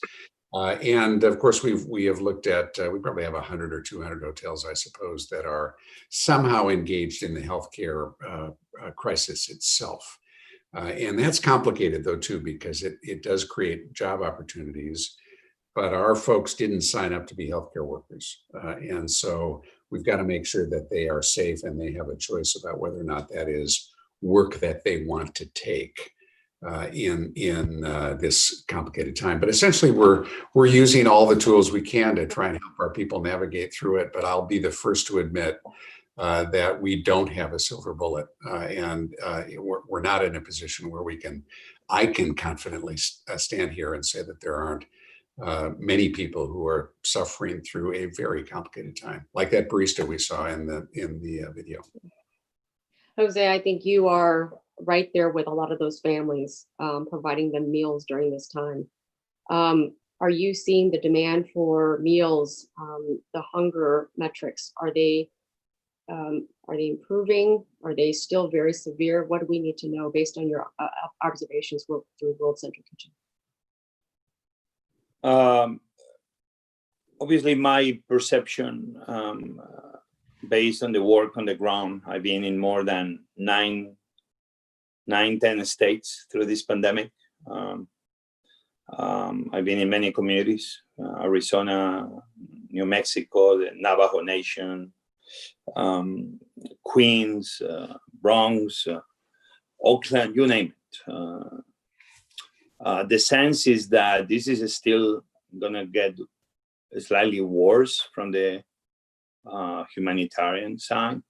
And of course, we have looked at, we probably have 100 or 200 hotels, I suppose, that are somehow engaged in the healthcare crisis itself. And that's complicated, though, too, because it does create job opportunities, but our folks didn't sign up to be healthcare workers. And so we've got to make sure that they are safe and they have a choice about whether or not that is work that they want to take in this complicated time. But essentially, we're using all the tools we can to try and help our people navigate through it. But I'll be the first to admit that we don't have a silver bullet, and we're not in a position where I can confidently stand here and say that there aren't many people who are suffering through a very complicated time, like that barista we saw in the video. Jose, I think you are right there with a lot of those families, providing them meals during this time. Are you seeing the demand for meals, the hunger metrics? Are they Are they improving? Are they still very severe? What do we need to know based on your observations through World Central Kitchen? Obviously, my perception, based on the work on the ground, I've been in more than 10 states through this pandemic. I've been in many communities, Arizona, New Mexico, the Navajo Nation, Queens, Bronx, Oakland, you name it. The sense is that this is still going to get slightly worse from the humanitarian side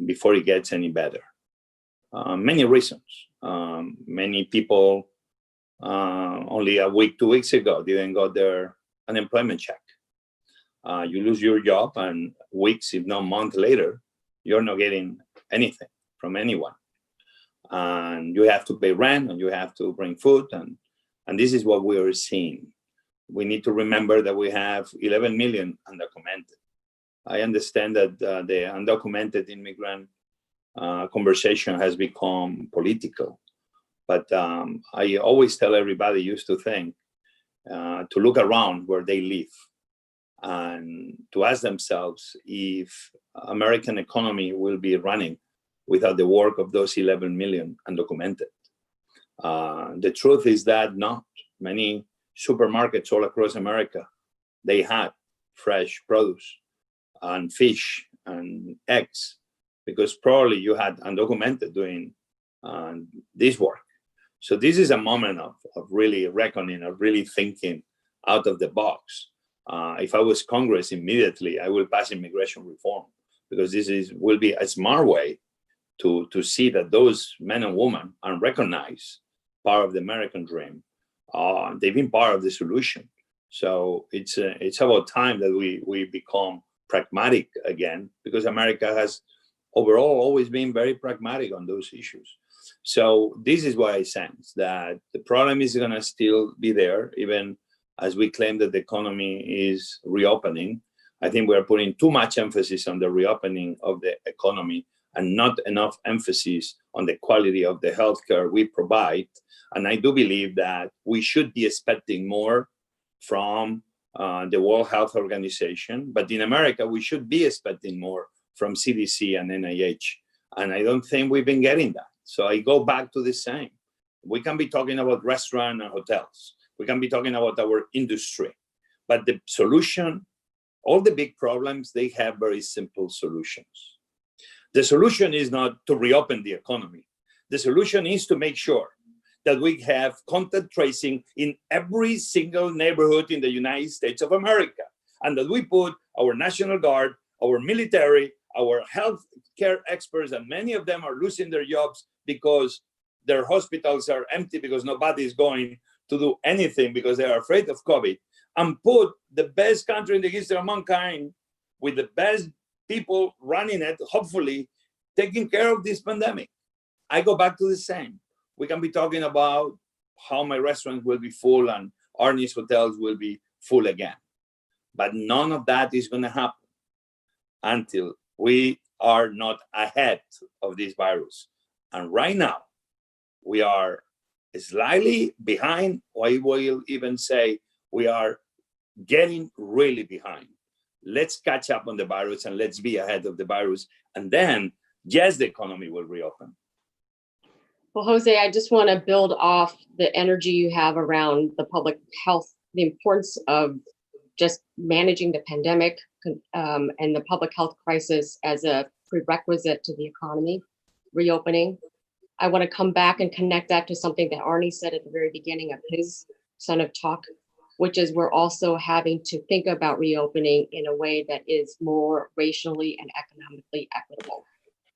before it gets any better. Many reasons. Many people only a week, 2 weeks ago didn't got their unemployment check. You lose your job, and weeks, if not months later, you're not getting anything from anyone. And you have to pay rent, and you have to bring food, and this is what we are seeing. We need to remember that we have 11 million undocumented. I understand that the undocumented immigrant conversation has become political, but I always tell everybody used to think to look around where they live and to ask themselves if American economy will be running without the work of those 11 million undocumented. The truth is that not. Many supermarkets all across America, they had fresh produce and fish and eggs because probably you had undocumented doing this work. So this is a moment of really reckoning, of really thinking out of the box. If I was Congress immediately, I will pass immigration reform because this will be a smart way to see that those men and women are recognized part of the American dream. They've been part of the solution. So it's about time that we become pragmatic again, because America has overall always been very pragmatic on those issues. So this is why I sense that the problem is going to still be there, even as we claim that the economy is reopening. I think we're putting too much emphasis on the reopening of the economy and not enough emphasis on the quality of the healthcare we provide. And I do believe that we should be expecting more from the World Health Organization. But in America, we should be expecting more from CDC and NIH. And I don't think we've been getting that. So I go back to the same. We can be talking about restaurants and hotels. We can be talking about our industry. But the solution, all the big problems, they have very simple solutions. The solution is not to reopen the economy. The solution is to make sure that we have contact tracing in every single neighborhood in the United States of America, and that we put our National Guard, our military, our health care experts, and many of them are losing their jobs because their hospitals are empty because nobody is going to do anything because they are afraid of COVID, and put the best country in the history of mankind with the best people running it, hopefully taking care of this pandemic. I go back to the same. We can be talking about how my restaurant will be full and Arnie's hotels will be full again. But none of that is going to happen until we are not ahead of this virus. And right now, we are slightly behind, or I will even say we are getting really behind. Let's catch up on the virus and let's be ahead of the virus. And then, yes, the economy will reopen. Well, Jose, I just want to build off the energy you have around the public health, the importance of just managing the pandemic and the public health crisis as a prerequisite to the economy reopening. I want to come back and connect that to something that Arnie said at the very beginning of his Son of Talk, which is we're also having to think about reopening in a way that is more racially and economically equitable.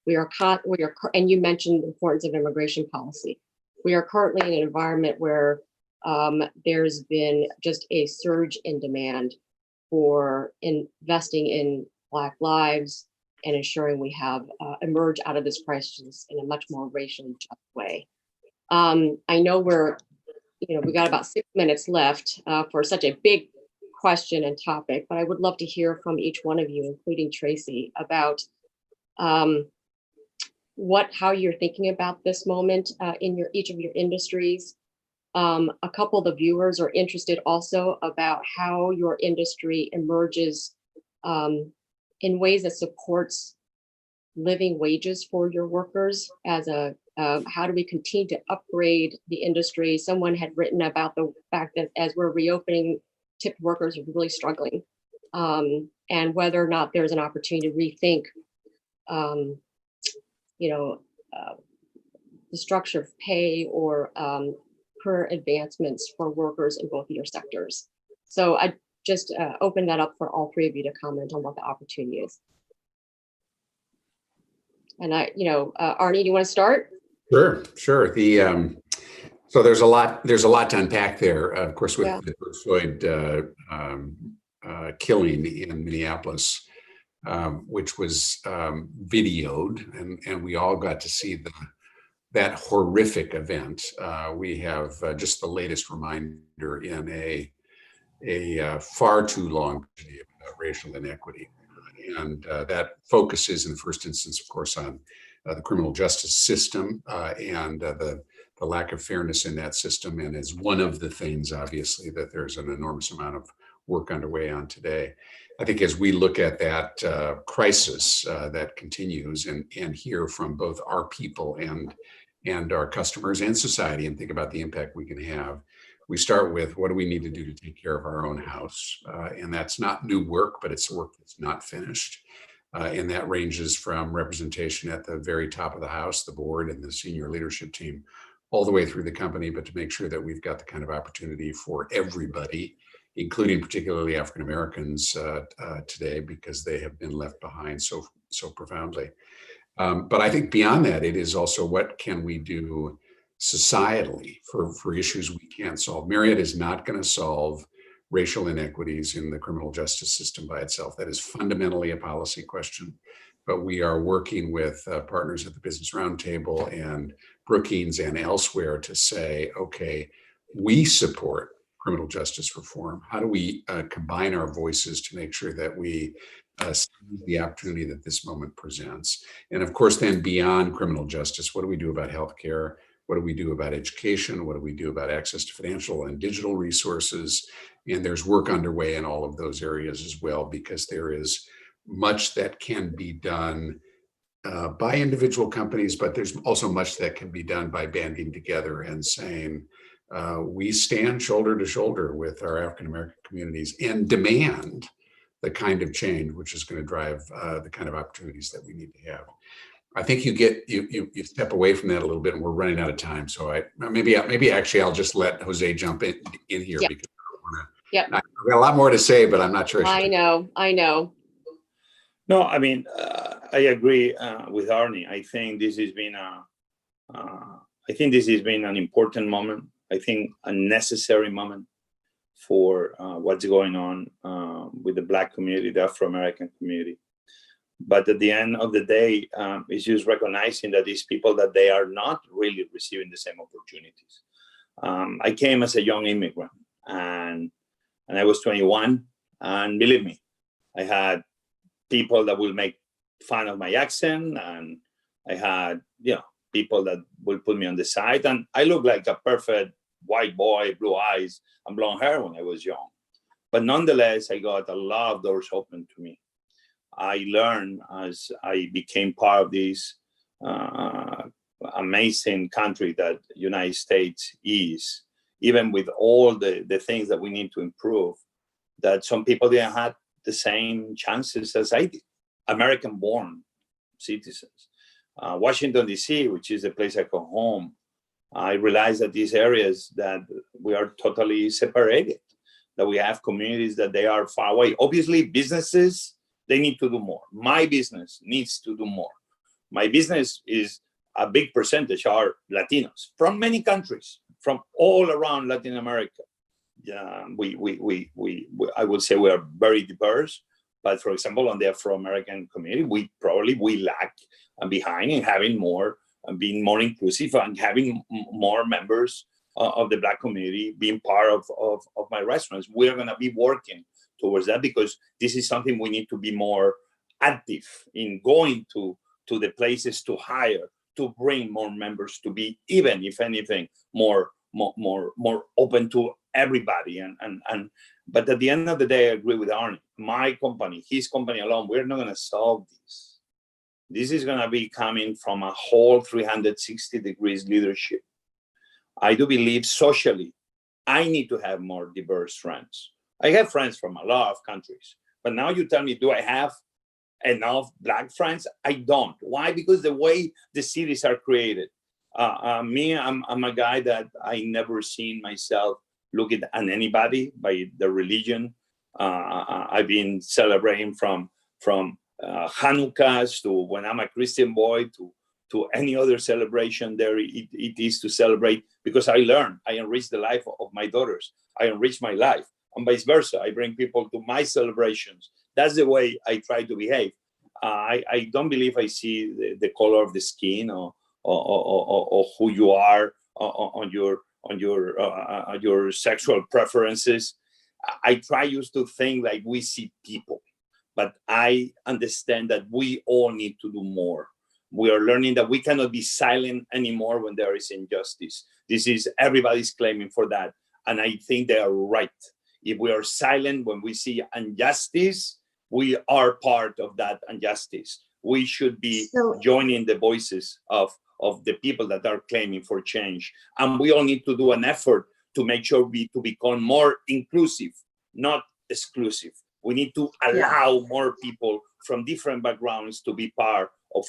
And you mentioned the importance of immigration policy. We are currently in an environment where there's been just a surge in demand for investing in Black lives and ensuring we have emerged out of this crisis in a much more racially just way. I know we got about 6 minutes left for such a big question and topic, but I would love to hear from each one of you, including Tracy, about how you're thinking about this moment in each of your industries. A couple of the viewers are interested also about how your industry emerges in ways that supports living wages for your workers. As how do we continue to upgrade the industry? Someone had written about the fact that as we're reopening, tipped workers are really struggling, and whether or not there's an opportunity to rethink, the structure of pay or career advancements for workers in both of your sectors. So I just open that up for all three of you to comment on what the opportunity is. And Arnie, do you want to start? Sure. So there's a lot to unpack there. Of course, with the George Floyd killing in Minneapolis, which was videoed, and we all got to see that horrific event. We have just the latest reminder in a far too long history of racial inequity. And that focuses in the first instance, of course, on the criminal justice system and the lack of fairness in that system. And is one of the things, obviously, that there's an enormous amount of work underway on today. I think as we look at that crisis that continues and hear from both our people and our customers and society and think about the impact we can have, we start with what do we need to do to take care of our own house? And that's not new work, but it's work that's not finished. And that ranges from representation at the very top of the house, the board and the senior leadership team, all the way through the company, but to make sure that we've got the kind of opportunity for everybody, including particularly African Americans today, because they have been left behind so profoundly. But I think beyond that, it is also what can we do societally for issues we can't solve. Marriott is not going to solve racial inequities in the criminal justice system by itself. That is fundamentally a policy question. But we are working with partners at the Business Roundtable and Brookings and elsewhere to say, okay, we support criminal justice reform. How do we combine our voices to make sure that we seize the opportunity that this moment presents? And of course, then beyond criminal justice, what do we do about healthcare? What do we do about education? What do we do about access to financial and digital resources? And there's work underway in all of those areas as well, because there is much that can be done by individual companies, but there's also much that can be done by banding together and saying, we stand shoulder to shoulder with our African American communities and demand the kind of change which is going to drive the kind of opportunities that we need to have. I think you step away from that a little bit, and we're running out of time. So maybe actually I'll just let José jump in here because I've got a lot more to say, but I'm not sure. I know. No, I mean, I agree with Arnie. I think this has been an important moment. I think a necessary moment for what's going on with the Black community, the Afro-American community. But at the end of the day, it's just recognizing that these people, that they are not really receiving the same opportunities. I came as a young immigrant, and I was 21, and believe me, I had people that will make fun of my accent, and I had people that will put me on the side, and I looked like a perfect white boy, blue eyes and blonde hair when I was young. But nonetheless, I got a lot of doors open to me. I learned as I became part of this amazing country that the United States is, even with all the things that we need to improve, that some people didn't have the same chances as I did. American-born citizens. Washington, D.C., which is the place I call home, I realized that these areas that we are totally separated, that we have communities that they are far away. Obviously, businesses, they need to do more. My business needs to do more. My business is a big percentage are Latinos from many countries, from all around Latin America. I would say we are very diverse, but for example, on the Afro-American community, we lack behind in having more and being more inclusive and having more members of the Black community being part of my restaurants. We're going to be working towards that because this is something we need to be more active in going to to the places to hire, to bring more members, to be even, if anything, more open to everybody. But at the end of the day, I agree with Arnie. My company, his company alone, we're not going to solve this. This is going to be coming from a whole 360 degrees leadership. I do believe socially, I need to have more diverse friends. I have friends from a lot of countries, but now you tell me, do I have enough Black friends? I don't. Why? Because the way the cities are created. I'm a guy that I never seen myself looking at anybody by their religion. I've been celebrating from Hanukkahs to when I'm a Christian boy to any other celebration there it is to celebrate, because I learn, I enrich the life of my daughters, I enrich my life, and vice versa. I bring people to my celebrations. That's the way I try to behave. I don't believe I see the color of the skin or who you are on your sexual preferences. I try used to think like we see people, but I understand that we all need to do more. We are learning that we cannot be silent anymore when there is injustice. This is, everybody's claiming for that. And I think they are right. If we are silent when we see injustice, we are part of that injustice. We should be joining the voices of the people that are claiming for change. And we all need to do an effort to make sure to become more inclusive, not exclusive. We need to allow more people from different backgrounds to be part of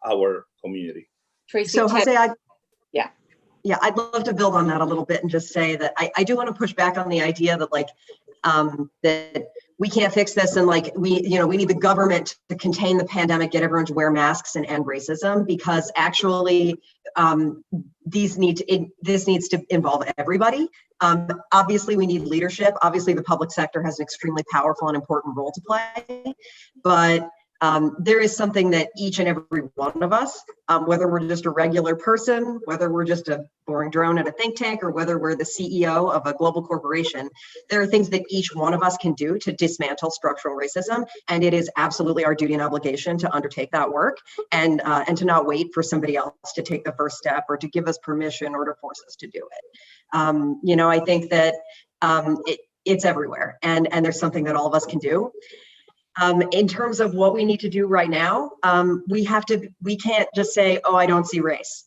our community. Tracy, so Jose, I'd love to build on that a little bit and just say that I do want to push back on the idea that that we can't fix this and we need the government to contain the pandemic, get everyone to wear masks and end racism, because actually this needs to involve everybody. Obviously, we need leadership. Obviously, the public sector has an extremely powerful and important role to play, but there is something that each and every one of us, whether we're just a regular person, whether we're just a boring drone at a think tank, or whether we're the CEO of a global corporation, there are things that each one of us can do to dismantle structural racism. And it is absolutely our duty and obligation to undertake that work and to not wait for somebody else to take the first step or to give us permission or to force us to do it. I think that it's everywhere, and there's something that all of us can do. In terms of what we need to do right now, we can't just say, oh, I don't see race.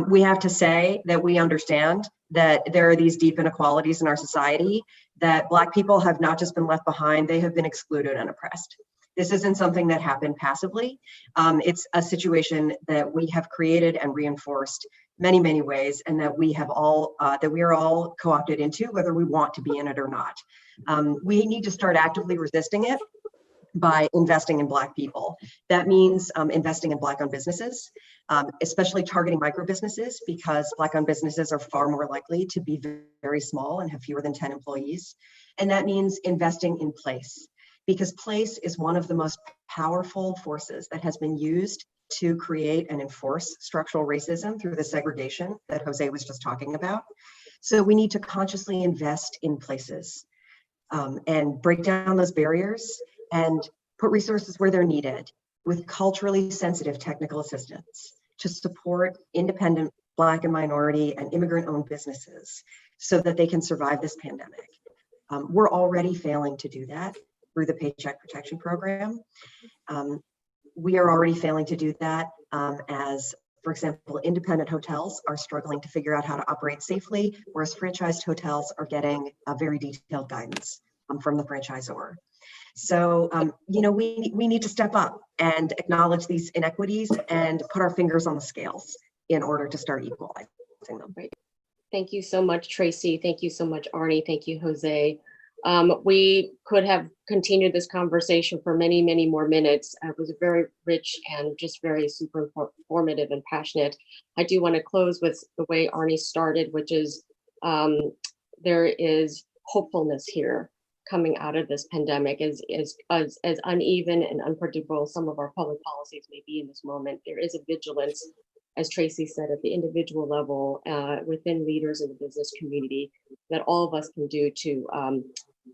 We have to say that we understand that there are these deep inequalities in our society, that Black people have not just been left behind, they have been excluded and oppressed. This isn't something that happened passively. It's a situation that we have created and reinforced many, many ways, and that we are all co-opted into, whether we want to be in it or not. We need to start actively resisting it by investing in Black people. That means investing in Black-owned businesses, especially targeting micro businesses, because Black-owned businesses are far more likely to be very small and have fewer than 10 employees. And that means investing in place, because place is one of the most powerful forces that has been used to create and enforce structural racism through the segregation that Jose was just talking about. So we need to consciously invest in places and break down those barriers and put resources where they're needed with culturally sensitive technical assistance to support independent Black and minority and immigrant-owned businesses so that they can survive this pandemic. We're already failing to do that through the Paycheck Protection Program. We are already failing to do that as, for example, independent hotels are struggling to figure out how to operate safely, whereas franchised hotels are getting a very detailed guidance from the franchisor. So, we need to step up and acknowledge these inequities and put our fingers on the scales in order to start equalizing them. Right. Thank you so much, Tracy. Thank you so much, Arnie. Thank you, Jose. We could have continued this conversation for many, many more minutes. It was very rich and just very super informative and passionate. I do want to close with the way Arnie started, which is there is hopefulness here coming out of this pandemic. As uneven and unpredictable some of our public policies may be in this moment, there is a vigilance, as Tracy said, at the individual level, within leaders in the business community, that all of us can do to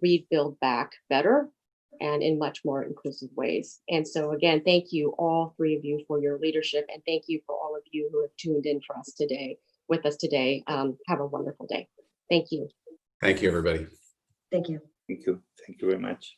rebuild back better and in much more inclusive ways. And so again, thank you, all three of you, for your leadership, and thank you for all of you who have tuned in for us today, with us today. Have a wonderful day. Thank you. Thank you, everybody. Thank you. Thank you. Thank you very much.